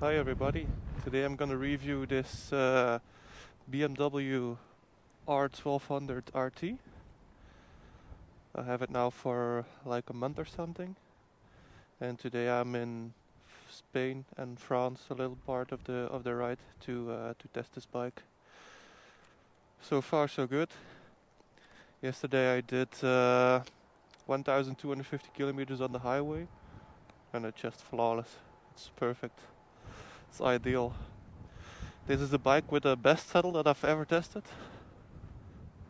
Hi everybody, today I'm gonna review this BMW R1200RT. I have it now for like a month or something, and today I'm in Spain and France, a little part of the ride to test this bike. So far so good. Yesterday I did 1,250 kilometers on the highway, and it's just flawless. It's perfect. It's ideal. This is the bike with the best saddle that I've ever tested.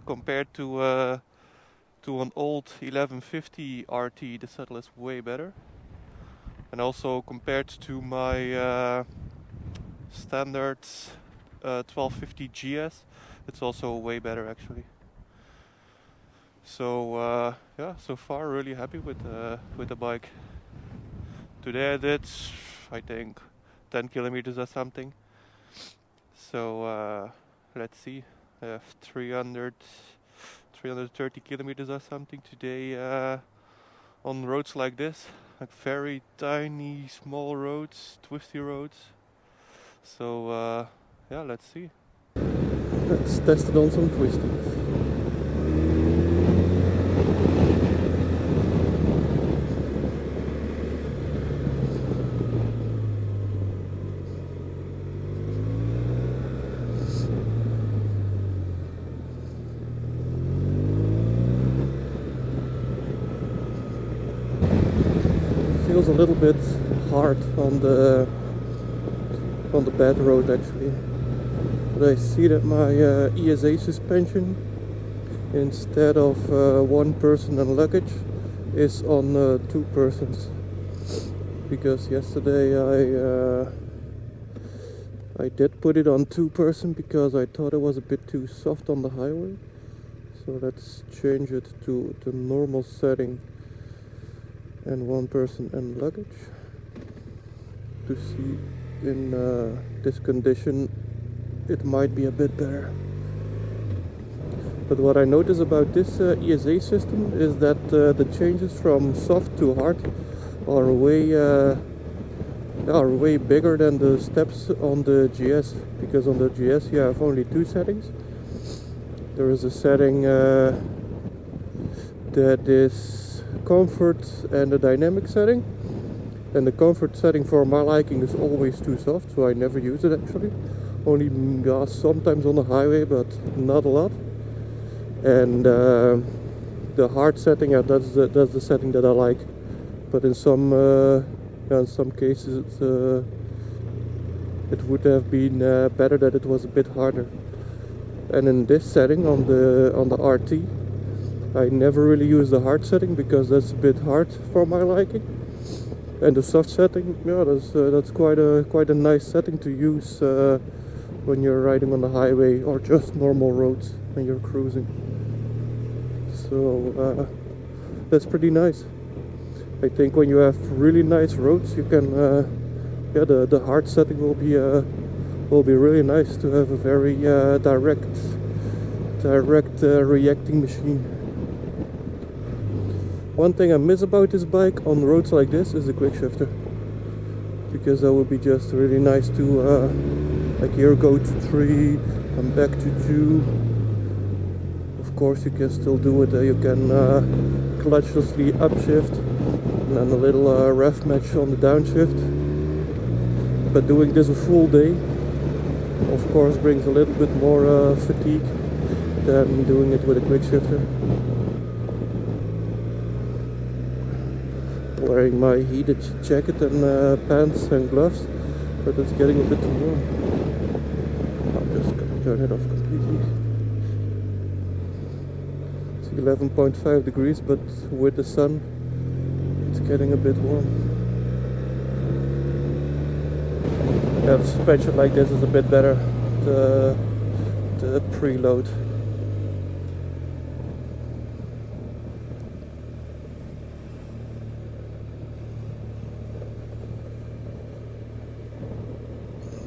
Compared to an old 1150 RT, the saddle is way better. And also compared to my standard 1250 GS, it's also way better actually. So yeah, so far really happy with the bike. Today I did, I think, 10 kilometers or something. So let's see. I have 330 kilometers or something today on roads like this, like very tiny, small roads, twisty roads. So yeah, let's see. Let's test it on some twisties. Feels a little bit hard on the bad road actually, but I see that my ESA suspension, instead of one person and luggage, is on 2 persons, because yesterday I did put it on 2 person because I thought it was a bit too soft on the highway. So let's change it to the normal setting and 1 person and luggage, to see in this condition it might be a bit better. But what I notice about this ESA system is that the changes from soft to hard are way bigger than the steps on the GS, because on the GS you have only 2 settings. There is a setting that is comfort and a dynamic setting, and the comfort setting for my liking is always too soft, so I never use it actually. Only sometimes on the highway, but not a lot. And the hard setting, that's the setting that I like. But in some cases it would have been better that it was a bit harder. And in this setting on the RT, I never really use the hard setting because that's a bit hard for my liking. And the soft setting, yeah, that's quite a nice setting to use when you're riding on the highway or just normal roads when you're cruising. So that's pretty nice. I think when you have really nice roads, you can, yeah, the hard setting will be really nice to have a very direct reacting machine. One thing I miss about this bike on roads like this is the quick shifter, because that would be just really nice to like here go to 3 and back to 2. Of course you can still do it, you can clutchlessly upshift and then a little ref match on the downshift. But doing this a full day of course brings a little bit more fatigue than doing it with a quick shifter. Wearing my heated jacket and pants and gloves, but it's getting a bit too warm. I'm just gonna turn it off completely. It's 11.5 degrees, but with the sun it's getting a bit warm. Yeah, the suspension like this is a bit better, the preload.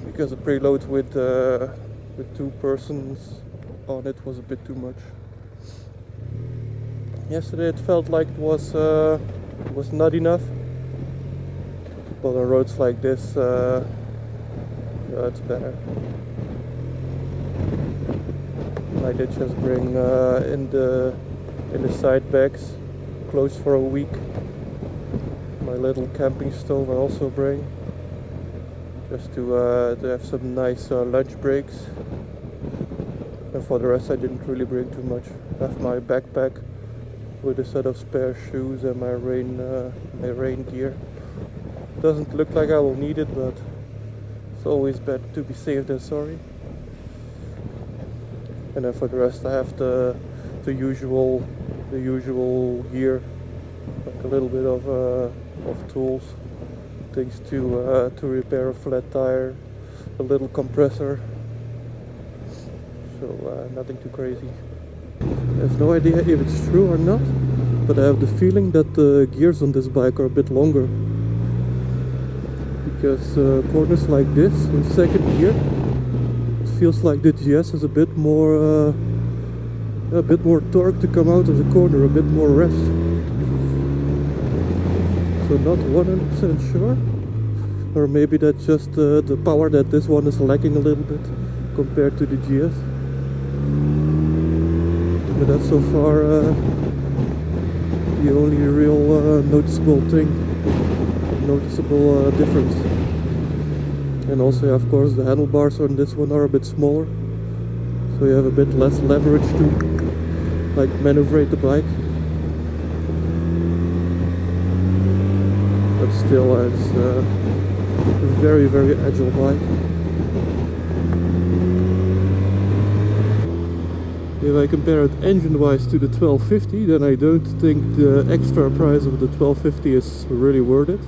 Because the preload with 2 persons on it was a bit too much. Yesterday it felt like it was not enough, but on roads like this yeah, it's better. I did just bring in the side bags, closed for a week. My little camping stove I also bring, just to have some nice lunch breaks. And for the rest I didn't really bring too much. I have my backpack with a set of spare shoes and my rain gear. Doesn't look like I will need it, but it's always better to be safe than sorry. And then for the rest I have the usual gear, like a little bit of tools, things to repair a flat tire, a little compressor. So nothing too crazy. I have no idea if it's true or not, but I have the feeling that the gears on this bike are a bit longer. Because corners like this in second gear, it feels like the GS has a bit more torque to come out of the corner, a bit more rest. So not 100% sure, or maybe that's just the power that this one is lacking a little bit compared to the GS. But that's so far the only real noticeable difference. And also, of course, the handlebars on this one are a bit smaller, so you have a bit less leverage to like maneuver the bike. But still, it's a very, very agile bike. If I compare it engine-wise to the 1250, then I don't think the extra price of the 1250 is really worth it.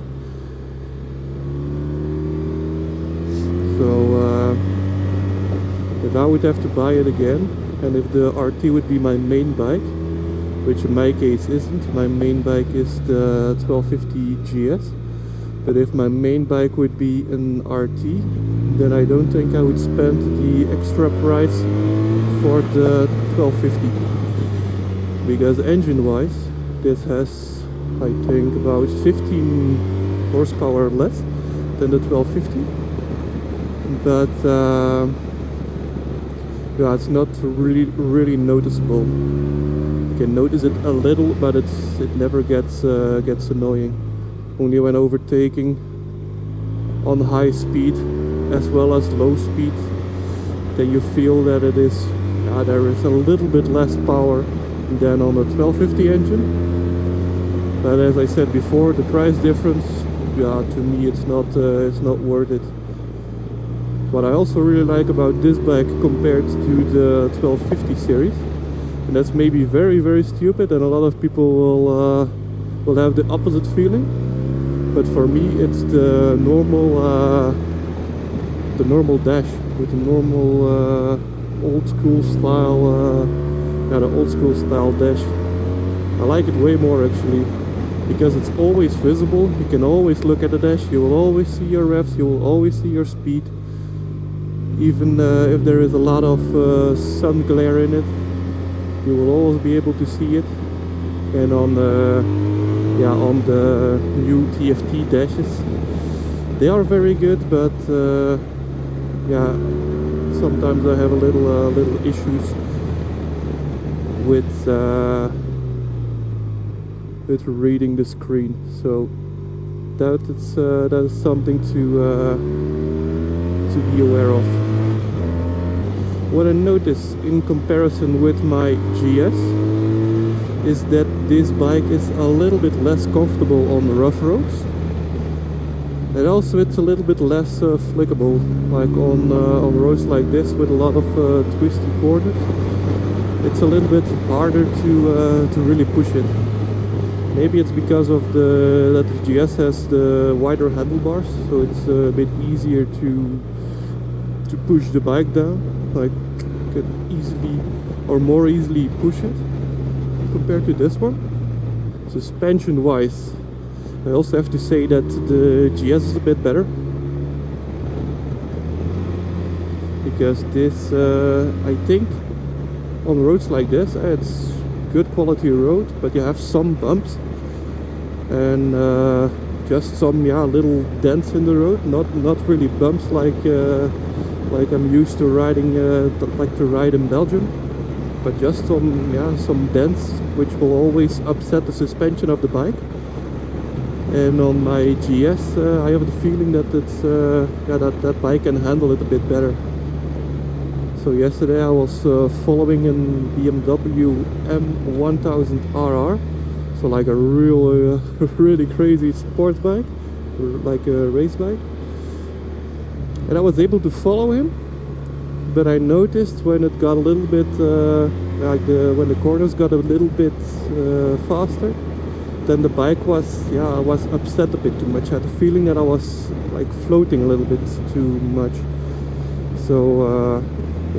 So if I would have to buy it again, and if the RT would be my main bike, which in my case isn't, my main bike is the 1250 GS, but if my main bike would be an RT, then I don't think I would spend the extra price for the 1250, because engine wise this has, I think, about 15 horsepower less than the 1250, but yeah, it's not really noticeable. You can notice it a little, but it never gets annoying. Only when overtaking on high speed as well as low speed, then you feel that it is, there is a little bit less power than on a 1250 engine. But as I said before, the price difference, to me it's not worth it. What I also really like about this bike compared to the 1250 series, and that's maybe very stupid, and a lot of people will have the opposite feeling, but for me it's the normal dash with the normal old school style, the old school style dash. I like it way more actually, because it's always visible. You can always look at the dash, you will always see your revs, you will always see your speed, even if there is a lot of sun glare in it, you will always be able to see it. And on the new TFT dashes, they are very good, but sometimes I have a little issues with reading the screen. So that is something to be aware of. What I notice in comparison with my GS is that this bike is a little bit less comfortable on rough roads, and also it's a little bit less flickable, like on roads like this with a lot of twisty corners. It's a little bit harder to really push it. Maybe it's because of that the GS has the wider handlebars, so it's a bit easier to push the bike down. Like, you can easily or more easily push it compared to this one. Suspension wise, I also have to say that the GS is a bit better, because this I think on roads like this, it's good quality road, but you have some bumps and just some little dents in the road, not really bumps like like I'm used to riding, like to ride in Belgium, but just some dents which will always upset the suspension of the bike. And on my GS, I have the feeling that it's that bike can handle it a bit better. So yesterday I was following a BMW M1000RR, so like a real, really crazy sports bike, like a race bike. And I was able to follow him, but I noticed when it got a little bit, when the corners got a little bit faster, then the bike was upset a bit too much. I had the feeling that I was like floating a little bit too much. So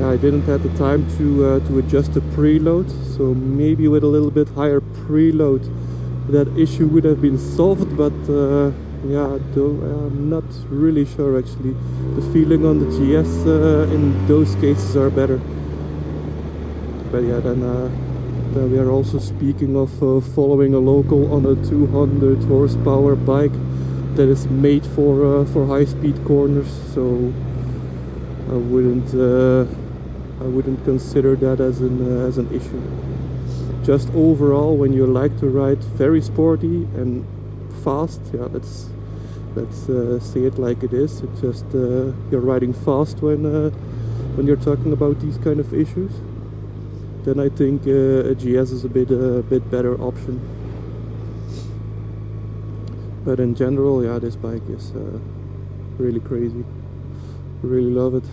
I didn't have the time to adjust the preload. So maybe with a little bit higher preload, that issue would have been solved. But I'm not really sure actually. The feeling on the GS in those cases are better. But yeah, then we are also speaking of following a local on a 200 horsepower bike that is made for high-speed corners. So I wouldn't consider that as an issue. Just overall, when you like to ride very sporty and fast, yeah, let's say it like it is. It's just you're riding fast when you're talking about these kind of issues. Then I think a GS is a bit better option. But in general, yeah, this bike is really crazy. Really love it.